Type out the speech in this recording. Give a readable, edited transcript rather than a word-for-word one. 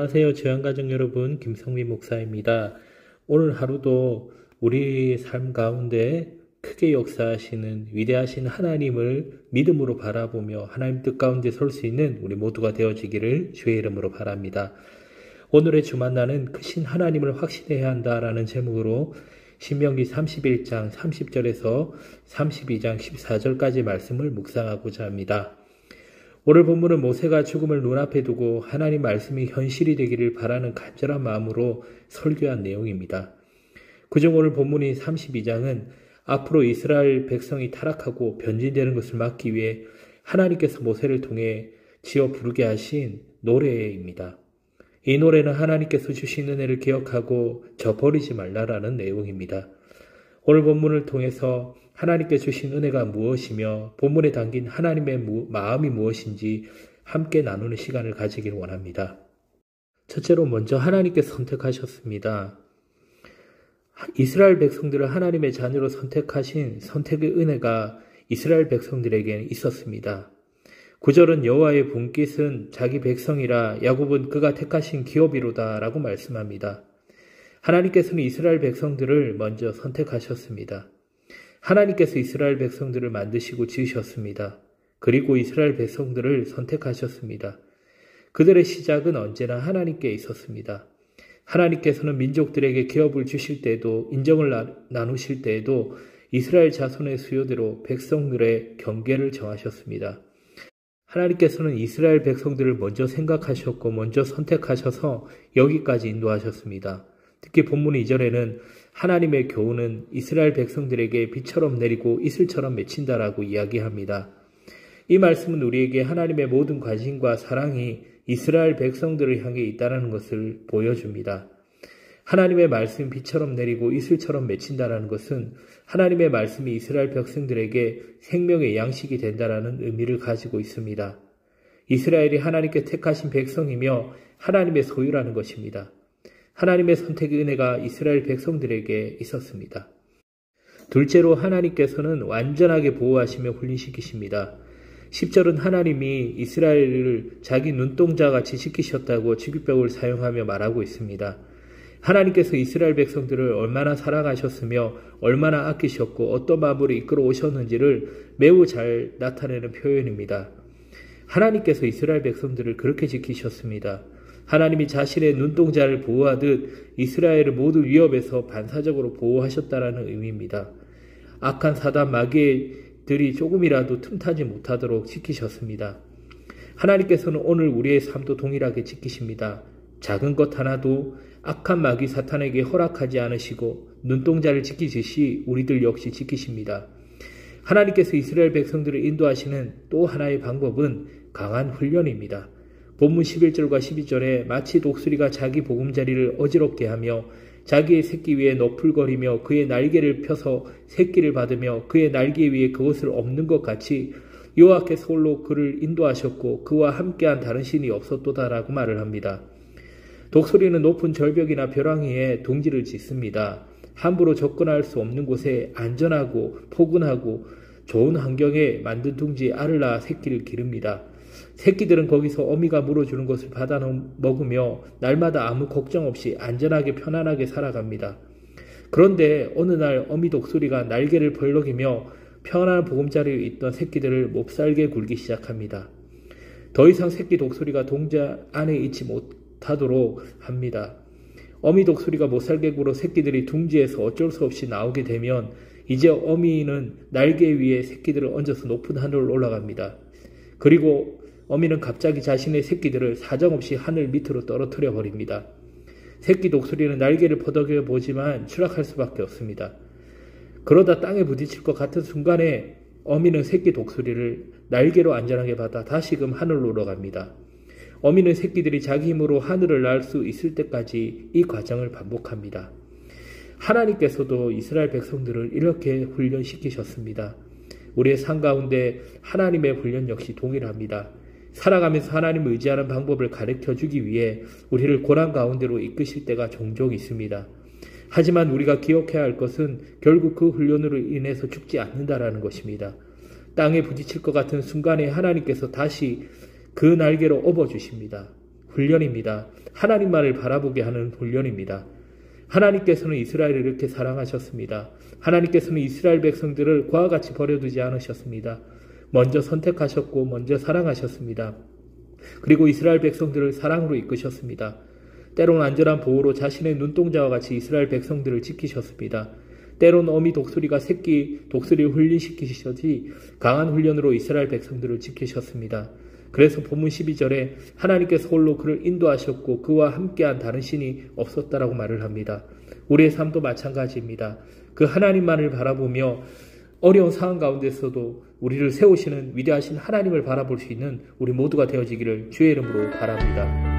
안녕하세요. 주양가족 여러분, 김성민 목사입니다. 오늘 하루도 우리 삶 가운데 크게 역사하시는 위대하신 하나님을 믿음으로 바라보며 하나님 뜻 가운데 설 수 있는 우리 모두가 되어지기를 주의 이름으로 바랍니다. 오늘의 주 만나는 크신 하나님을 확신해야 한다라는 제목으로 신명기 31장 30절에서 32장 14절까지 말씀을 묵상하고자 합니다. 오늘 본문은 모세가 죽음을 눈앞에 두고 하나님 말씀이 현실이 되기를 바라는 간절한 마음으로 설교한 내용입니다. 그중 오늘 본문인 32장은 앞으로 이스라엘 백성이 타락하고 변질되는 것을 막기 위해 하나님께서 모세를 통해 지어 부르게 하신 노래입니다. 이 노래는 하나님께서 주신 은혜를 기억하고 저버리지 말라라는 내용입니다. 오늘 본문을 통해서 하나님께 주신 은혜가 무엇이며 본문에 담긴 하나님의 마음이 무엇인지 함께 나누는 시간을 가지길 원합니다. 첫째로 먼저 하나님께서 선택하셨습니다. 이스라엘 백성들을 하나님의 자녀로 선택하신 선택의 은혜가 이스라엘 백성들에게 있었습니다. 9절은 여호와의 분깃은 자기 백성이라 야곱은 그가 택하신 기업이로다 라고 말씀합니다. 하나님께서는 이스라엘 백성들을 먼저 선택하셨습니다. 하나님께서 이스라엘 백성들을 만드시고 지으셨습니다. 그리고 이스라엘 백성들을 선택하셨습니다. 그들의 시작은 언제나 하나님께 있었습니다. 하나님께서는 민족들에게 기업을 주실 때에도 인정을 나누실 때에도 이스라엘 자손의 수요대로 백성들의 경계를 정하셨습니다. 하나님께서는 이스라엘 백성들을 먼저 생각하셨고 먼저 선택하셔서 여기까지 인도하셨습니다. 특히 본문 2절에는 하나님의 교훈은 이스라엘 백성들에게 비처럼 내리고 이슬처럼 맺힌다라고 이야기합니다. 이 말씀은 우리에게 하나님의 모든 관심과 사랑이 이스라엘 백성들을 향해 있다는 것을 보여줍니다. 하나님의 말씀이 비처럼 내리고 이슬처럼 맺힌다는 것은 하나님의 말씀이 이스라엘 백성들에게 생명의 양식이 된다는 의미를 가지고 있습니다. 이스라엘이 하나님께 택하신 백성이며 하나님의 소유라는 것입니다. 하나님의 선택의 은혜가 이스라엘 백성들에게 있었습니다. 둘째로 하나님께서는 완전하게 보호하시며 훈련시키십니다. 10절은 하나님이 이스라엘을 자기 눈동자같이 지키셨다고 직유법을 사용하며 말하고 있습니다. 하나님께서 이스라엘 백성들을 얼마나 사랑하셨으며 얼마나 아끼셨고 어떤 마음으로 이끌어 오셨는지를 매우 잘 나타내는 표현입니다. 하나님께서 이스라엘 백성들을 그렇게 지키셨습니다. 하나님이 자신의 눈동자를 보호하듯 이스라엘을 모두 위협에서 반사적으로 보호하셨다라는 의미입니다. 악한 사단 마귀들이 조금이라도 틈타지 못하도록 지키셨습니다. 하나님께서는 오늘 우리의 삶도 동일하게 지키십니다. 작은 것 하나도 악한 마귀 사탄에게 허락하지 않으시고 눈동자를 지키듯이 우리들 역시 지키십니다. 하나님께서 이스라엘 백성들을 인도하시는 또 하나의 방법은 강한 훈련입니다. 본문 11절과 12절에 마치 독수리가 자기 보금자리를 어지럽게 하며 자기의 새끼 위에 너풀거리며 그의 날개를 펴서 새끼를 받으며 그의 날개 위에 그것을 엎는 것 같이 여호와께서 홀로 그를 인도하셨고 그와 함께한 다른 신이 없었도다라고 말을 합니다. 독수리는 높은 절벽이나 벼랑 위에 둥지를 짓습니다. 함부로 접근할 수 없는 곳에 안전하고 포근하고 좋은 환경에 만든 둥지에 알을 낳아 새끼를 기릅니다. 새끼들은 거기서 어미가 물어주는 것을 받아 먹으며 날마다 아무 걱정 없이 안전하게 편안하게 살아갑니다. 그런데 어느 날 어미 독수리가 날개를 벌럭이며 편안한 보금자리에 있던 새끼들을 몹살게 굴기 시작합니다. 더 이상 새끼 독수리가 동지 안에 있지 못하도록 합니다. 어미 독수리가 못살게 굴어 새끼들이 둥지에서 어쩔 수 없이 나오게 되면 이제 어미는 날개 위에 새끼들을 얹어서 높은 하늘로 올라갑니다. 그리고 어미는 갑자기 자신의 새끼들을 사정없이 하늘 밑으로 떨어뜨려 버립니다. 새끼 독수리는 날개를 퍼덕여 보지만 추락할 수밖에 없습니다. 그러다 땅에 부딪힐 것 같은 순간에 어미는 새끼 독수리를 날개로 안전하게 받아 다시금 하늘로 올라갑니다. 어미는 새끼들이 자기 힘으로 하늘을 날 수 있을 때까지 이 과정을 반복합니다. 하나님께서도 이스라엘 백성들을 이렇게 훈련시키셨습니다. 우리의 삶 가운데 하나님의 훈련 역시 동일합니다. 살아가면서 하나님을 의지하는 방법을 가르쳐주기 위해 우리를 고난 가운데로 이끄실 때가 종종 있습니다. 하지만 우리가 기억해야 할 것은 결국 그 훈련으로 인해서 죽지 않는다라는 것입니다. 땅에 부딪힐 것 같은 순간에 하나님께서 다시 그 날개로 업어주십니다. 훈련입니다. 하나님만을 바라보게 하는 훈련입니다. 하나님께서는 이스라엘을 이렇게 사랑하셨습니다. 하나님께서는 이스라엘 백성들을 그와 같이 버려두지 않으셨습니다. 먼저 선택하셨고 먼저 사랑하셨습니다. 그리고 이스라엘 백성들을 사랑으로 이끄셨습니다. 때론 안전한 보호로 자신의 눈동자와 같이 이스라엘 백성들을 지키셨습니다. 때론 어미 독수리가 새끼 독수리를 훈련시키시듯이 강한 훈련으로 이스라엘 백성들을 지키셨습니다. 그래서 본문 12절에 하나님께서 홀로 그를 인도하셨고 그와 함께한 다른 신이 없었다라고 말을 합니다. 우리의 삶도 마찬가지입니다. 그 하나님만을 바라보며 어려운 상황 가운데서도 우리를 세우시는 위대하신 하나님을 바라볼 수 있는 우리 모두가 되어지기를 주의 이름으로 바랍니다.